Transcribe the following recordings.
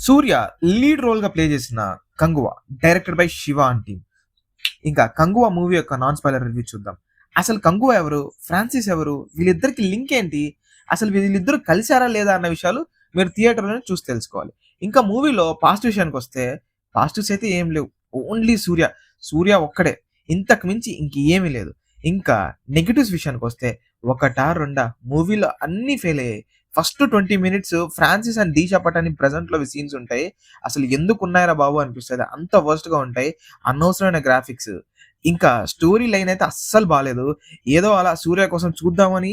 సూర్య lead role గా play చేసిన Kanguva directed by Shiva and team. ఇంకా కంగువా మూవీ యొక్క నాన్ స్పాయిలర్ రివ్యూ చూద్దాం. అసలు కంగువా ఎవరు, ఫ్రాన్సిస్ ఎవరు, వీళ్ళిద్దరికి లింక్ ఏంటి, అసలు వీళ్ళిద్దరు కలిశారా లేదా అన్న విషయాలు మీరు థియేటర్లోనే చూసి తెలుసుకోవాలి. ఇంకా మూవీలో పాజిటివ్ విషయానికి వస్తే పాజిటివ్స్ అయితే ఏం లేవు. ఓన్లీ సూర్య. సూర్య ఒక్కడే, ఇంతకు మించి ఇంకేమీ లేదు. ఇంకా నెగిటివ్స్ విషయానికి వస్తే ఒకటా రెండా, మూవీలో అన్ని ఫెయిల్ అయ్యాయి. First 20 minutes Francis and Disha Patani present లో సీన్స్ ఉంటాయి. అసలు ఎందుకు ఉన్నాయరా బాబు అనిపిస్తుంది, అంత వర్స్ట్ గా ఉంటాయి. అనవసరమైన గ్రాఫిక్స్. ఇంకా స్టోరీ లైన్ అయితే అస్సలు బాలేదు. ఏదో అలా సూర్య కోసం చూద్దామని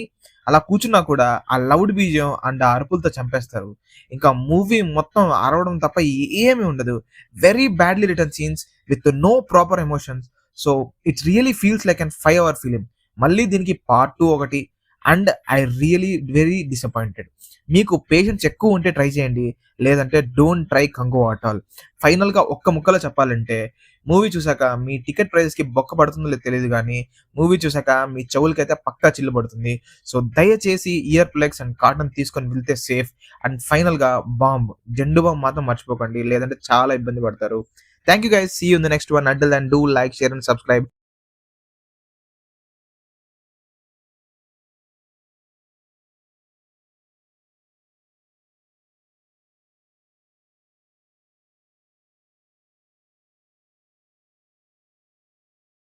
అలా కూర్చున్నా కూడా ఆ లౌడ్ బీజియం అండ్ ఆ అరుపులతో చంపేస్తారు. ఇంకా మూవీ మొత్తం అరవడం తప్ప ఏమీ ఉండదు. Very badly written scenes with no proper emotions. So it's really feels like an 5 hour film. మళ్ళీ దీనికి పార్ట్ 2 ఒకటి. And I really very disappointed. మీకు పేషెన్స్ ఎక్కువ ఉంటే ట్రై చేయండి, లేదంటే డోంట్ ట్రై కంగో అట్ ఆల్. ఫైనల్ గా ఒక్క ముక్కలో చెప్పాలంటే, మూవీ చూసాక మీ టికెట్ ప్రైస్ కి బొక్క పడుతుందో లేదో తెలియదు కానీ మూవీ చూసాక మీ చెవులకైతే పక్కా చిల్లు పడుతుంది. సో దయచేసి ఇయర్ ప్లగ్స్ అండ్ కాటన్ తీసుకొని వెళ్తే సేఫ్. అండ్ ఫైనల్ గా జెండు బాంబ్ మాత్రం మర్చిపోకండి, లేదంటే చాలా ఇబ్బంది పడతారు. Thank you guys, see you in the next one. Until then do like, share and subscribe.